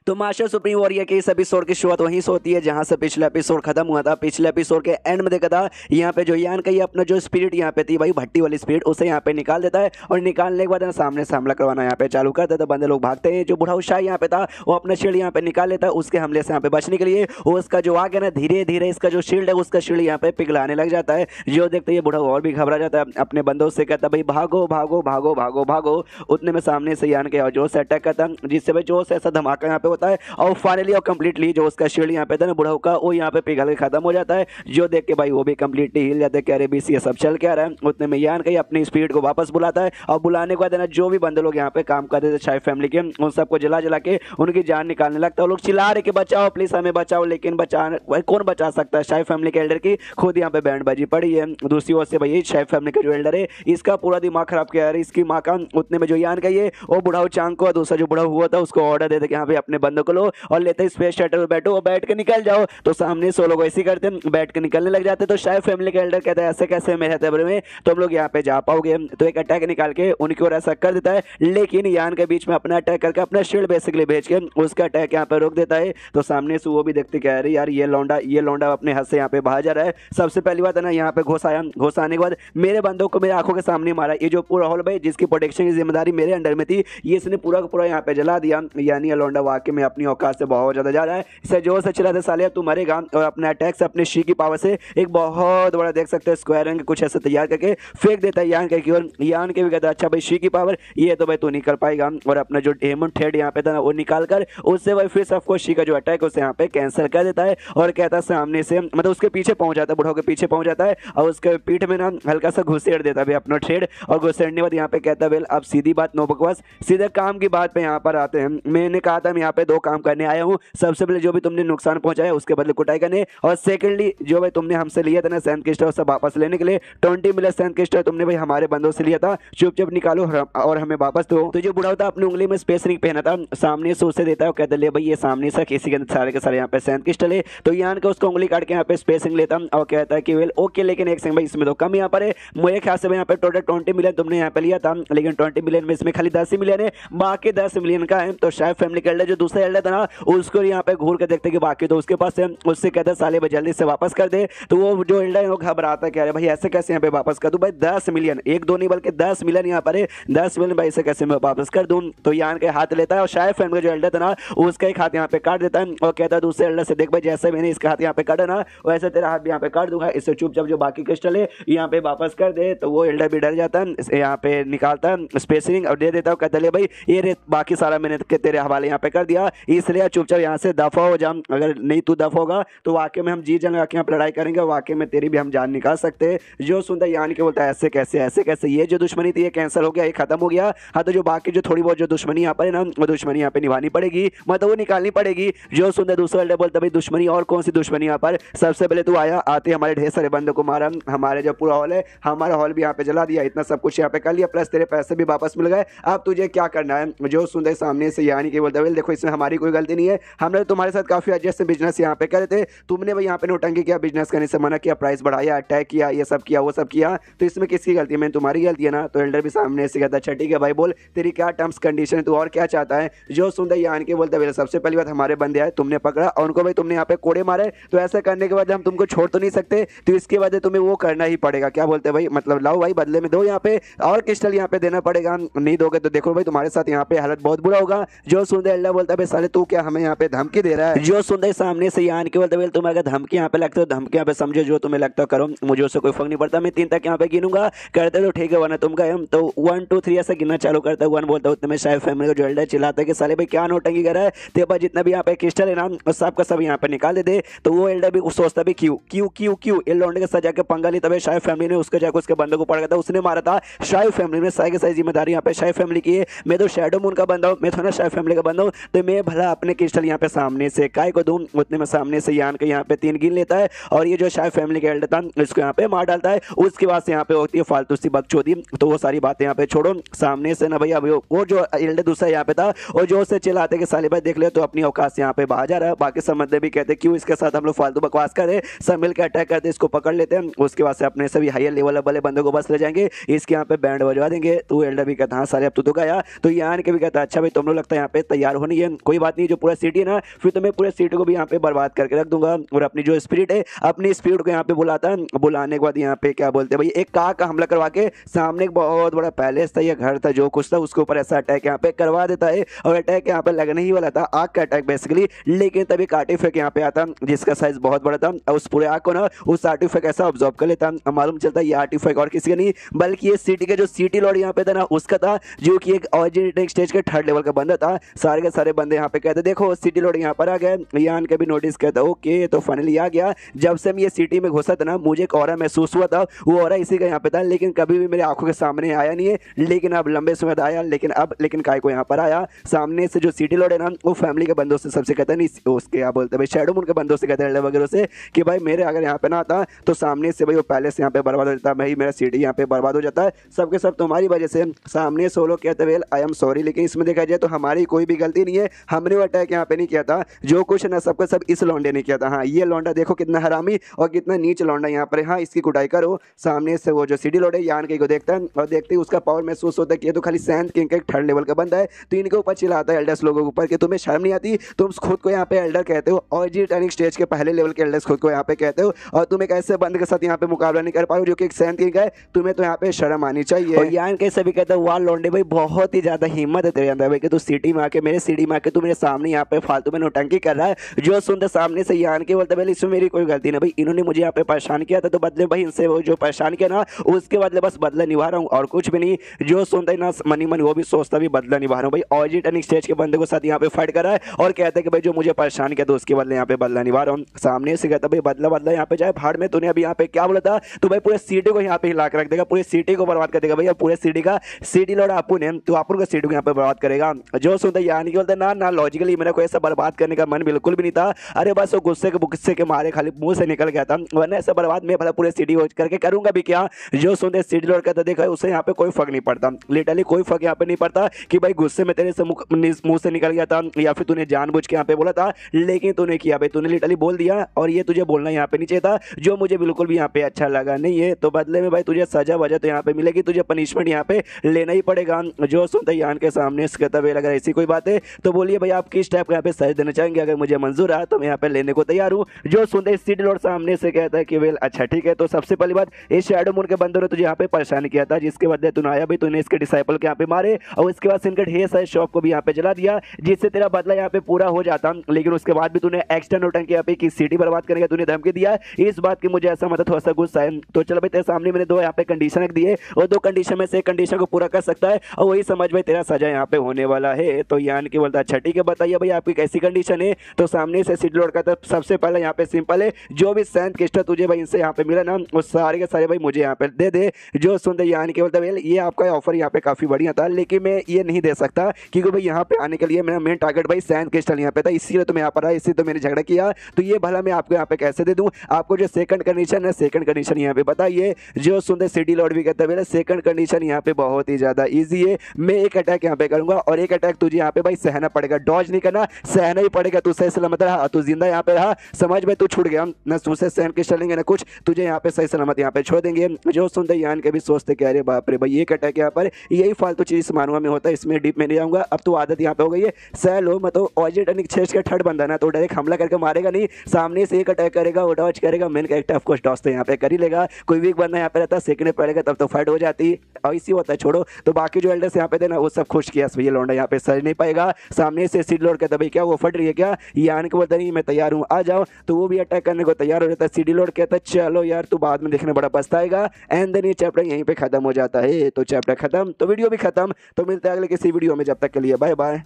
तो master supreme warrior के इस एपिसोड की शुरुआत वहीं से होती है जहां से पिछला एपिसोड खत्म हुआ था। पिछले एपिसोड के एंड में देखा था यहाँ पे जो यान का ये अपना जो स्पिरिट यहाँ पे थी भाई भट्टी वाली स्पिरिट, उसे यहाँ पे निकाल देता है और निकालने के बाद ना सामने से हमला करवाना यहाँ पे चालू कर देता है। बंदे लोग भागते हैं। जो बुढ़ा शाह यहाँ पे था वो अपना शील्ड यहाँ पे निकाल लेता है उसके हमले से यहाँ पे बचने के लिए। उसका जो आगे ना धीरे धीरे इसका जो शील्ड है उसका शील्ड यहाँ पे पिघलाने लग जाता है। जो देखते ये बुढ़ा और भी घबरा जाता है, अपने बंदों से कहता है भाई भागो भागो भागो भागो भागो। उतने में सामने से यान के जोर से अटैक करता है जिससे भाई जोर से ऐसा धमाका यहाँ पे होता है और फाइनली और कंप्लीटली जो उसका शील्ड यहाँ पे था ना बुढ़ाऊ का वो यहाँ पे पिघल के खत्म हो जाता है। जो देख के भाई वो भी कंप्लीटली हिल जाते हैं, कह रहे बीसी ये सब चल क्या रहा है। उतने में यान का अपनी स्पीड को वापस बुलाता है और बुलाने के बाद ना जो भी बंदे लोग यहाँ पे काम करते थे शाही फैमिली के उन सबको जला जला के उनकी जान निकालने लगता है। वो लोग चिल्ला रहे कि बचाओ प्लीज हमें बचाओ, लेकिन कौन बचा सकता है। शाही फैमिली के एल्डर की खुद यहाँ पे बैंडबाजी पड़ी है। दूसरी ओर से भाई शाही फैमिली का जो एल्डर है इसका पूरा दिमाग खराब किया है इसकी माँ का। उतने में जो यान का ये वो बुढ़ाऊ चांग को दूसरा जो बुढ़ा हुआ था उसको ऑर्डर देते कि यहाँ पे अपने बंदों को लो और लेते स्पेस शटल में बैठो और बैठ के निकल जाओ। तो सामने से लोग ऐसे करते बैठ के निकलने लग जाते। तो शायद फैमिली के एल्डर कहता है ऐसे कैसे मेरे हथेबरे में तुम लोग यहाँ पे जा पाओगे। तो एक अटैक निकाल के उनकी ओर ऐसा कर देता है, लेकिन यान के बीच में अपना अटैक करके अपना शील्ड बेसिकली भेज के उसका अटैक यहाँ पे रोक देता है। तो सामने से वो भी देखते कह रहे यार ये लौंडा अपने हाथ से यहाँ पे बाहर जा रहा है। सबसे पहली बात है ना यहाँ पे घुसाने के बाद मेरे बंदों को मेरे आंखों के सामने मारा। ये जो पूरा हॉल भाई जिसकी प्रोटेक्शन की जिम्मेदारी मेरे अंडर में थी ये इसने पूरा का पूरा यहाँ पे जला दिया। यानी ये लौंडा वाकई में अपनी औकात से बहुत ज्यादा जा रहा है। इसे जोर से चिल्लाते साले तू मरेगा और अपने अटैक से अपने शी की पावर से एक बहुत बड़ा देख सकते हैं स्क्वायर रंग कुछ ऐसे तैयार करके फेंक देता है यान के की ओर। यान के भी कहता है अच्छा भाई शी की पावर ये तो भाई तू नहीं कर पाएगा और अपना जो डेमन थ्रेड यहाँ पे था ना वो निकाल कर उससे भाई फिर सबको शी का जो अटैक उसे यहाँ पे कैंसिल कर देता है और कहता है सामने से मतलब उसके पीछे पहुंच जाता है, बुढ़ाओ के पीछे पहुंच जाता है और उसके पीठ में ना हल्का सा घुसेड़ देता है अपना थ्रेड। और घुसेड़ने के बाद यहाँ पे कहता है अब सीधी बात नो बकवास सीधे काम की बात पे यहाँ पर आते हैं। मैंने कहा था मैं यहाँ पे दो काम करने आया हूँ। सबसे पहले जो भी तुमने नुकसान पहुंचाया उसके बदले कुटाई करने और सेकंडली जो भाई तुमने हमसे लिया था ना सैंड क्रिस्टल सब वापस लेने के लिए 20 मिलियन सैंड क्रिस्टल तुमने भाई हमारे बंदों से लिया था, चुपचाप निकालो और हमें वापस दो। तो जो बुढ़ा था अपनी उंगली में स्पेस रिंग पहना था सामने से उसे देता है और कहते ले भाई ये सामने से किसी के सारे के सारे यहाँ पे सैंड क्रिस्टल है। तो यान के उसको उंगली काट के यहाँ पे स्पेस रिंग लेता और कहता है कि वेल ओके लेकिन एक सेकंड भाई इसमें तो कम यहाँ पर है। मेरे ख्याल से यहाँ पे टोटल 20 मिलियन तुमने यहाँ पे लिया था लेकिन 20 मिलियन में इसमें खाली 10 ही मिलियन है, बाकी 10 मिलियन का है। तो शायद फैमिली का एल्डर जो दूसरा एल्डर था ना उसको यहाँ पे घूर के देखते कि बाकी तो उसके पास है, उससे कहता है साले भाई जल्दी से वापस कर दे। तो वो जो एल्डर है वो घबराता कह रहे भाई ऐसे कैसे यहाँ पे वापस कर दूं भाई 10 मिलियन, एक दो नहीं बल्कि 10 मिलियन यहाँ पर है, 10 मिलियन भाई से कैसे मैं वापस कर दूं। तो यान के हाथ लेता है और शायद फैमिली का जो एल्डर था ना उसका एक हाथ यहाँ पे काट देता है और कहता है दूसरे एल्डर से देख भाई जैसे मैंने इसका हाथ यहाँ पे काटा ना वैसे तेरा हाथ भी यहाँ पे काट दूंगा, इससे चुपचाप जो बाकी क्रिस्टल है यहाँ पे वापस कर दे। तो वो एल्डर भी डर जाता है, यहाँ पे निकालता है स्पेसिंग और दे देता है, कहता है भाई ये बाकी सारा मैंने तेरे हवाले यहाँ पे कर दिया इसलिए चुपचाप यहाँ से दफा हो जा, अगर नहीं तू दफा होगा तो वाकई में हम जी जान लगा के यहाँ लड़ाई करेंगे, वाकई में तेरी भी हम जान निकाल सकते हैं। जो सुनता यान के बोलता है ऐसे कैसे ये जो दुश्मनी थी ये कैंसिल हो गया, ये खत्म हो गया। हाँ तो जो बाकी जो थोड़ी बहुत जो दुश्मनी यहाँ पर है ना वो दुश्मनी यहाँ पे निभानी पड़ेगी, मतलब वो निकालनी पड़ेगी। जो सुनता दूसरा एल्डर बोलता भाई दुश्मनी और कौन सी दुश्मनी यहाँ पर, सबसे पहले तू आया आते हमारे ढेर सारे बंदों को मारा, हमारे जो पूरा हॉल है हमारा हॉल भी यहाँ पे जला दिया, इतना सब कुछ यहाँ पे कर लिया प्लस तेरे पैसे भी वापस मिल गए, अब तुझे क्या करना है। जो सुनते सामने से यानी कि बोलता है देखो इसमें हमारी कोई गलती नहीं है, हमने तुम्हारे साथ काफी एडजस्ट से बिजनेस यहाँ पे करे थे, तुमने भाई यहाँ पे नोटंकी किया, बिजनेस करने से मना किया, प्राइस बढ़ाया, अटैक किया, ये सब किया वो सब किया, तो इसमें किसकी गलती है, मैं तुम्हारी गलती है ना। तो एल्डर भी सामने से कहता अच्छा ठीक है भाई बोल तेरी क्या टर्म्स कंडीशन है, तू और क्या चाहता है। जो सुनते यान के बोलता है सबसे पहली बात हमारे बंदे आए तुमने पकड़ा और उनको भाई तुमने यहाँ पे कोड़े मारे, तो ऐसा करने के बाद हम तुमको छोड़ तो नहीं सकते, तो इसके बाद तुम्हें वो करना ही पड़ेगा। क्या बोलते भाई मतलब लाओ भाई बदले में दो यहाँ पे और क्रिस्टल यहाँ पे देना पड़ेगा, नहीं दोगे तो देखो भाई तुम्हारे साथ यहाँ पे हालत बहुत बुरा होगा। जो सुनते एल्डर बोलता है साले तू क्या हमें यहाँ पे धमकी दे रहा है। जो सुनते सामने से यान के बोलते तुम अगर धमकी यहाँ पे लगते हो धमकी यहाँ पे समझो जो तुम्हें लगता है करो, मुझे उससे कोई फर्क नहीं पड़ता, मैं 3 तक यहाँ पे गिनूंगा, करते तो ठीक है वरना तुम गए। तो 1 2 3 ऐसा गिनना चालू करता है, 1 बोलता है उतने शायद फैमिली का जो एल्डर चिल्लाता है कि साले भाई क्या नोटंकी कर रहा है, तेरे पास जितना भी यहाँ पे क्रिस्टल है ना सब का सब यहाँ पे निकाल दे। तो वो एल्डर भी सोचता भी क्यों क्यों क्यों क्यों ये लौंडे के साथ जाकर पंगा ली, तभी शायद फैमिली ने उसके जाकर उसके बंदे को पड़ गया था, उसने मारा था। शायद फैमिली ने सारी की सारी जिम्मेदारी यहाँ पे शायद फैमिली की है, मैं तो शैडो मून का बंदा हूँ, मैं थोड़ा शायद फैमिली का बंदा हूँ, तो मैं भला अपने क्रिस्टल यहाँ पे सामने से काय को दूं। उतने में सामने से यान के यहाँ पे 3 गिन लेता है और ये जो शायद फैमिली का एल्डर था इसको यहाँ पे मार डालता है। उसके बाद से यहाँ पे होती है फालतू सी बकचोदी, तो वो सारी बातें यहाँ पे छोड़ो। सामने से ना भैया वो जो एल्डर दूसरा यहाँ पे था और जो उससे चिल्लाते कि साले भाई देख ले तो अपनी औकात से यहाँ पे बाहर जा रहा है। बाकी समझते भी कहते क्यों इसके साथ हम लोग फालतू बकवास करें, सब मिलकर अटैक करते इसको पकड़ लेते हैं, उसके बाद से अपने सभी हायर लेवल वाले बंदों को बस ले जाएंगे, इसके यहाँ पे बैंड बजवा देंगे। तो एल्डर भी कहता हाँ साले अब तू तो गया। तो यान के भी कहता अच्छा भाई तुम लोग लगता है यहाँ पे तैयार होनी है, कोई बात नहीं, जो पूरा सिटी है ना फिर तो मैं पूरे सिटी को भी यहाँ पे बर्बाद करके रख दूंगा। और अपनी जो स्पिरिट है अपनी स्पिरिट को यहाँ पे बुलाता है, बुलाने के बाद यहाँ पे क्या बोलते हैं भाई, एक कार का हमला करवा के सामने एक बहुत बड़ा पैलेस था या घर था जो कुछ था उसके ऊपर ऐसा अटैक यहाँ पे करवा देता है। और अटैक यहाँ पे लगने ही वाला था, आग का अटैक बेसिकली, लेकिन तभी आर्टिफैक्ट यहाँ पे आता जिसका साइज बहुत बड़ा था और उस पूरे आग को ना उस आर्टिफैक्ट ऐसा ऑब्जॉर्व कर लेता। मालूम चलता है ये आर्टिफैक्ट और किसी का नहीं बल्कि ये सिटी के जो सिटी लॉर्ड यहाँ पे था ना उसका था, जो कि एक ऑरिजिनेटिंग स्टेज के 3rd लेवल का बंदा था। सारे के सारे बंदे यहाँ पे कहते देखो सिटी लॉर्ड यहाँ पर आ गए। यान के भी नोटिस कहता ओके तो फाइनली आ गया। जब से मैं ये सिटी में घुसा था ना मुझे एक ऑरा महसूस हुआ था, वो ऑरा इसी का यहाँ पे था, लेकिन कभी भी मेरे आंखों के सामने आया नहीं है। लेकिन अब लंबे समय आया, लेकिन काय को यहाँ पर आया सामने से। जो सिटी लॉर्ड है ना वो फैमिली के बंदों से सबसे कहता नहीं उसके क्या बोलते भाई शैडो मून के बंदों से कहते हैं वगैरह से कि भाई मेरे अगर यहाँ पे ना आता तो सामने से भाई वो पैलेस यहाँ पे बर्बाद हो जाता है, भाई मेरा सिटी यहाँ पे बर्बाद हो जाता है, सबके सब तुम्हारी वजह से। सामने से वो लोग कहते वेल आई एम सॉरी, लेकिन इसमें देखा जाए तो हमारी कोई भी गलती नहीं है, हमने वो अटैक यहाँ पे नहीं किया था, जो कुछ ना सबका सब इस लौंडे ने किया था। हाँ ये लौंडा देखो कितना हरामी और कितना नीच लौंडा यहाँ पर। हाँ इसकी कुटाई करो। सामने से वो जो सिटी लॉर्ड है यान के को देखता है और देखते ही उसका पावर महसूस होता है कि ये तो खाली सैंड किंग का 3rd लेवल का बंदा है, तो इनके ऊपर चिल्लाता है एल्डर्स लोगों के ऊपर कि तुम्हें शर्म नहीं आती, तुम खुद को यहाँ पे एल्डर कहते हो और जी टर्निंग स्टेज के पहले लेवल के एल्डर्स खुद को यहाँ पे कहते हो, और तुम एक ऐसे बंद के साथ यहाँ पे मुकाबला नहीं कर पा रहे हो जो कि एक सैंड किंग है, तुम्हें तो यहाँ पे शर्म आनी चाहिए। और यान कैसे भी कहता है वाह लौंडे भाई बहुत ही ज्यादा हिम्मत है तेरे अंदर भाई कि तू सिटी में आके मेरे सिटी में आके तू मेरे सामने यहाँ पे फालतू में नौटंकी कर रहा है। जो सुनते सामने से यान के बोलते भाई इसमें मेरी कोई गलती नहीं भाई, इन्होंने मुझे यहाँ पे परेशान किया था तो बदले भाई इनसे वो जो परेशान किया ना उसके बदले बस बदला निभा रहा हूँ और कुछ भी नहीं। जो सुनता है ना मनी मन वो भी सोचता भी बदला निभा रहा हूँ भाई। और जी टर्निंग स्टेज के बंदे को साथ यहाँ पे फाइट कर रहा है और कहता है कि भाई जो मुझे परेशान किया तो उसके बदले यहाँ पे बदला निभा रहा हूँ। सामने से कहता भाई बदला यहाँ पे जाए भाड़ में, तूने अभी यहाँ पे क्या बोला था, तो भाई पूरे सिटी को यहाँ पे हिला के रख देगा, पूरे सिटी को बर्बाद कर देगा भैया, पूरे सिटी का सिटी लॉर्ड आपू ने, तो आपू का सिटी को यहाँ पे बर्बाद करेगा। जो सुनता है यानी कि बोलता है ना लॉजिकली मेरा कोई ऐसा बर्बाद करने का मन बिल्कुल भी नहीं था, अरे बस वो गुस्से के मारे खाली मुंह से निकल गया था, वरना ऐसा बर्बाद मैं भला पूरे सिटी करके करूंगा भी क्या। जो सुनते सिटी लॉर्ड कहता देखा उसे यहाँ पे कोई फर्क नहीं पड़ता, लिटरली कोई फर्क यहाँ पे नहीं पड़ता कि भाई गुस्से में तेरे से मुंह से निकल गया था या फिर तूने जानबूझ के यहाँ पे बोला था, लेकिन तूने किया भाई, तूने लिटरली बोल दिया और ये तुझे बोलना यहाँ पे नहीं चाहिए था, जो मुझे बिल्कुल भी यहाँ पे अच्छा लगा नहीं है। तो बदले में भाई तुझे सजा वजह तो यहाँ पे मिलेगी, तुझे पनिशमेंट यहाँ पे लेना ही पड़ेगा। जो सुनते यान के सामने कहता भाई अगर ऐसी कोई बात है तो बोलिए भाई आप किस टाइप का यहाँ पे सजा देना चाहेंगे, अगर मुझे मंजूर है तो मैं यहाँ पे लेने को तैयार हूँ। जो सुनते सिटी लॉर्ड सामने से कहता है कि वेल अच्छा ठीक है, तो सबसे पहली बात इस शैडो मून के बंदों ने तुझे यहाँ पे परेशान किया था, जिसके बदले तूने आया भाई, तूने इसके डिसाइपल के यहाँ पे मारे और उसके बाद इनके ढेर सारे शॉप को भी यहाँ पे जला दिया, जिससे तेरा बदला यहाँ पे पूरा हो जाता। लेकिन उसके बाद भी तूने एक्स्ट्रा नोटंकी यहाँ पे की सिटी बर्बाद करने का तूने धमकी दिया, इस बात की मुझे ऐसा मतलब थोड़ा सा गुस्सा है। तो चलो भाई तेरे सामने मैंने 2 यहाँ पे कंडीशन रख दिए और 2 कंडीशन में से एक कंडीशन को पूरा कर सकता है और वही समझ भाई तेरा सजा यहाँ पे होने वाला है। तो यान की बोलता अच्छा ठीक है बताइए भाई आपकी कैसी कंडीशन है। तो सामने से सिटी लॉर्ड का तो सबसे पहले यहाँ पे सिंपल है, जो भी सैंड क्रिस्टल तुझे भाई इनसे यहाँ पे मिला ना वो सारे के सारे भाई मुझे यहाँ पे दे दे। जो सुनते यान की बोलता भाई ये आपका ऑफर यहाँ पे काफी बढ़िया था, लेकिन मैं ये नहीं दे सकता क्योंकि भाई यहाँ पे आने के लिए मेरा मेन टारगेट भाई सैंड क्रिस्टल यहाँ पे था, इसीलिए तो मैं यहाँ पर आया, इसी तो मैंने झगड़ा किया, तो ये भला मैं आपको यहाँ पे कैसे दे दूं। आपको जो सेकंड कंडीशन है सेकंड कंडीशन यहाँ पे बताइए। जो सुनते सिटी लॉर्ड भी कहता है सेकंड कंडीशन यहाँ पे बहुत ही ज्यादा इजी है, मैं एक अटैक यहाँ पे करूंगा और एक अटैक तुझे यहाँ पे भाई सहना पड़ेगा, डॉज नहीं करना, सहना ही पड़ेगा। तू सही सलामत रहा, तू जिंदा यहाँ पे रहा, समझ में तू छूट गया ना, तुझसे सैंड क्रिस्टल लेंगे ना कुछ, तुझे यहाँ पे सही सलामत यहाँ पे छोड़ देंगे। जो सुनते यान के भी सोचते कि अरे बाप रे भाई एक अटैक यहाँ पर यही फालतू चीज मानवा में होता है, इसमें डीप में नहीं जाऊंगा, अब तो आदत यहाँ पे हो गई है। सैल हो मतलब ऑजिटनिक छेज का 3rd बंदा ना तो डायरेक्ट हमला करके मारेगा नहीं, सामने से एक अटैक करेगा वो डॉज करेगा, मेन कैरेक्टर ऑफकोर्स डॉज तो यहाँ पे कर ही लेगा, कोई वीक बंदा यहाँ पे रहता सेकंड पड़ेगा तब तो फाइट हो जाती और इसी होता है छोड़ो। तो बाकी जो एल्डर्स यहाँ पे थे ना वो सब खुश किया, ये लौंडा यहाँ पे सज नहीं पाएगा। सामने से सिटी लॉर्ड कहता भाई क्या वो फट रही है क्या, यान को बोलता नहीं मैं तैयार हूँ आ जाओ, तो वो भी अटैक करने को तैयार हो जाता है। सिटी लॉर्ड कहता चलो यार तू बाद में देखने बड़ा पछताएगा, एंड देन ये चैप्टर यहीं पे खत्म हो जाता है। तो चैप्टर खत्म तो वीडियो भी खत्म, तो मिलते हैं अगले किसी वीडियो में, जब तक के लिए बाय बाय।